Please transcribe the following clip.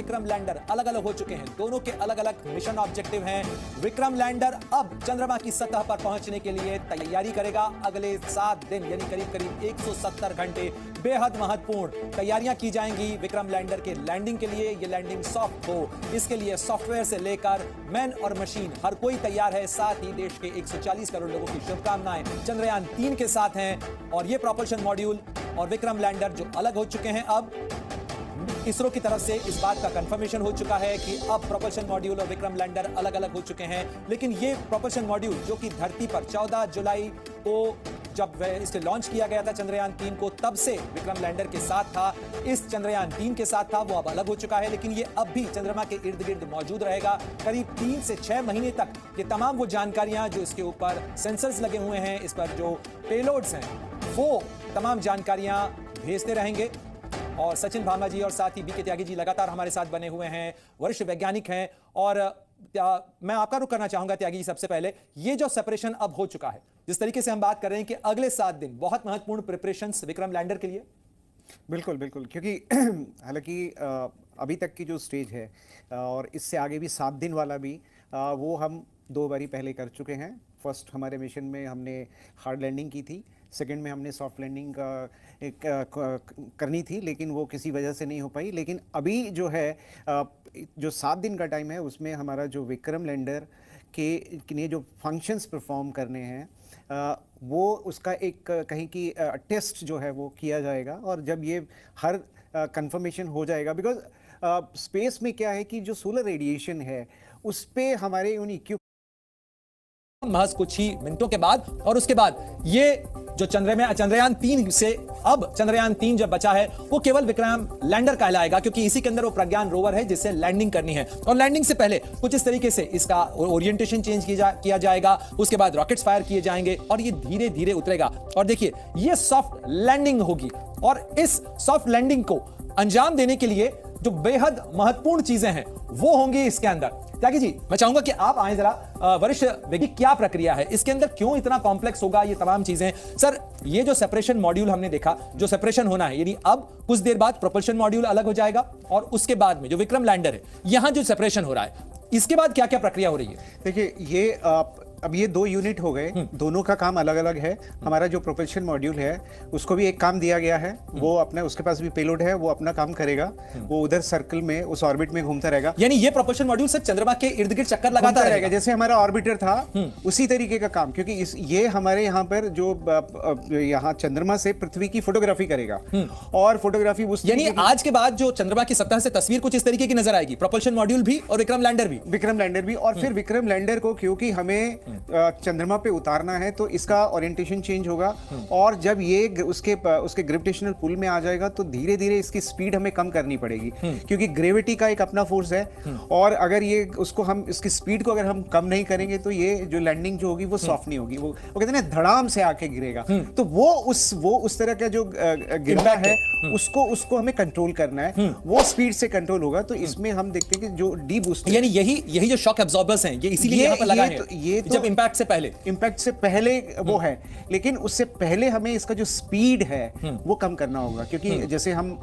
Vikram lander अलग अलग हो चुके हैं। दोनों के अलग अलग मिशन ऑब्जेक्टिव हैं। विक्रम लैंडर अब चंद्रमा की सतह पर पहुंचने के लिए तैयारी करेगा। अगले 7 दिन यानी करीब करीब 170 घंटे बेहद महत्वपूर्ण तैयारियां की जाएंगी विक्रम लैंडर के लैंडिंग के लिए। यह लैंडिंग सॉफ्ट हो, इसके लिए सॉफ्टवेयर से लेकर मैन और मशीन हर कोई तैयार है। साथ ही देश के 140 करोड़ लोगों की शुभकामनाएं चंद्रयान 3 के साथ हैं। और ये प्रोपल्शन मॉड्यूल और विक्रम लैंडर जो अलग हो चुके हैं, अब इसरो की तरफ से इस बात का कंफर्मेशन हो चुका है कि अब प्रोपल्शन मॉड्यूल और विक्रम लैंडर अलग अलग हो चुके हैं। लेकिन ये प्रोपल्शन मॉड्यूल जो कि धरती पर 14 जुलाई को जब इसे लॉन्च किया गया था चंद्रयान 3 को, तब से विक्रम लैंडर के साथ था, इस चंद्रयान 3 के साथ था, वो अब अलग हो चुका है। लेकिन ये अब भी चंद्रमा के इर्द गिर्द मौजूद रहेगा। करीब 3 से 6 महीने तक ये तमाम वो जानकारियां जो इसके ऊपर सेंसर्स लगे हुए हैं, इस पर जो पेलोड्स हैं, वो तमाम जानकारियां भेजते रहेंगे। और सचिन भामा जी और साथ ही बीके त्यागी जी लगातार हमारे साथ बने हुए हैं, वरिष्ठ वैज्ञानिक हैं। और मैं आपका रुख करना चाहूंगा त्यागी जी, सबसे पहले ये जो सेपरेशन अब हो चुका है, जिस तरीके से हम बात कर रहे हैं कि अगले 7 दिन बहुत महत्वपूर्ण प्रिपरेशंस विक्रम लैंडर के लिए। बिल्कुल बिल्कुल, क्योंकि हालांकि अभी तक की जो स्टेज है और इससे आगे भी 7 दिन वाला भी वो हम 2 बारी पहले कर चुके हैं। फर्स्ट हमारे मिशन में हमने हार्ड लैंडिंग की थी, सेकंड में हमने सॉफ्ट लैंडिंग करनी थी, लेकिन वो किसी वजह से नहीं हो पाई। लेकिन अभी जो है जो 7 दिन का टाइम है, उसमें हमारा जो विक्रम लैंडर के लिए जो फंक्शंस परफॉर्म करने हैं वो उसका एक कहीं की टेस्ट जो है वो किया जाएगा। और जब ये हर कंफर्मेशन हो जाएगा, बिकॉज स्पेस में क्या है कि जो सोलर रेडिएशन है उस पे हमारे उन महज कुछ ही मिनटों के बाद, और उसके बाद ये जो चंद्रयान 3 से अब चंद्रयान 3 जब बचा है वो केवल विक्रम लैंडर कहलाएगा, क्योंकि इसी के अंदर वो प्रज्ञान रोवर है जिससे लैंडिंग करनी है। और लैंडिंग से पहले कुछ इस तरीके से इसका ओरिएंटेशन चेंज किया जाएगा, उसके बाद रॉकेट्स फायर किए जाएंगे और ये धीरे धीरे उतरेगा। और देखिए ये सॉफ्ट लैंडिंग होगी, और इस सॉफ्ट लैंडिंग को अंजाम देने के लिए जो बेहद महत्वपूर्ण चीजें हैं वो होंगी इसके अंदर। त्यागी जी, मैं चाहूंगा कि आप आए जरा, वरिष्ठ वैज्ञानिक, क्या प्रक्रिया है इसके अंदर, क्यों इतना कॉम्प्लेक्स होगा ये तमाम चीजें। सर, ये जो सेपरेशन मॉड्यूल हमने देखा, जो सेपरेशन होना है, यानी अब कुछ देर बाद प्रोपल्शन मॉड्यूल अलग हो जाएगा और उसके बाद में जो विक्रम लैंडर है, यहां जो सेपरेशन हो रहा है, इसके बाद क्या क्या प्रक्रिया हो रही है? देखिए, ये अब ये 2 यूनिट हो गए, दोनों का काम अलग अलग है। हमारा जो प्रोपल्शन मॉड्यूल है उसको भी एक काम दिया गया है, वो अपना, उसके पास भी पेलोड है, वो अपना काम करेगा, वो उधर सर्कल में उस ऑर्बिट में घूमता रहेगा। यानी ये प्रोपल्शन मॉड्यूल सर चंद्रमा के इर्द गिर्द चक्कर लगाता रहेगा, जैसे हमारा ऑर्बिटर था उसी तरीके का काम। क्योंकि ये हमारे यहाँ पर जो यहाँ चंद्रमा से पृथ्वी की फोटोग्राफी करेगा, और फोटोग्राफी उस, यानी आज के बाद जो चंद्रमा की सतह से तस्वीर कुछ इस तरीके की नजर आएगी, प्रोपल्शन मॉड्यूल भी और विक्रम लैंडर भी। और फिर विक्रम लैंडर को, क्योंकि हमें चंद्रमा पे उतारना है, तो इसका ओरिएंटेशन चेंज होगा। और जब ये उसके ग्रेविटेशनल पुल में आ जाएगा तो धीरे धीरे इसकी स्पीड हमें कम करनी पड़ेगी, क्योंकि ग्रेविटी का एक अपना फोर्स है। और अगर ये उसको हम इसकी स्पीड को अगर हम कम नहीं करेंगे तो ये जो लैंडिंग जो होगी वो सॉफ्ट नहीं होगी, वो कहते हैं धड़ाम से आके गिरेगा। तो वो उस तरह का जो गिरना है उसको हमें कंट्रोल करना है, वो स्पीड से कंट्रोल होगा। तो इसमें हम देखते हैं कि जो डी बूस्ट, यानी यही जो शॉक एब्जॉर्बर्स हैं, ये इसीलिए यहां पर लगा है, ये जब इंपैक्ट से पहले वो है। लेकिन उससे पहले हमें इसका जो स्पीड है वो कम करना होगा, क्योंकि जैसे हम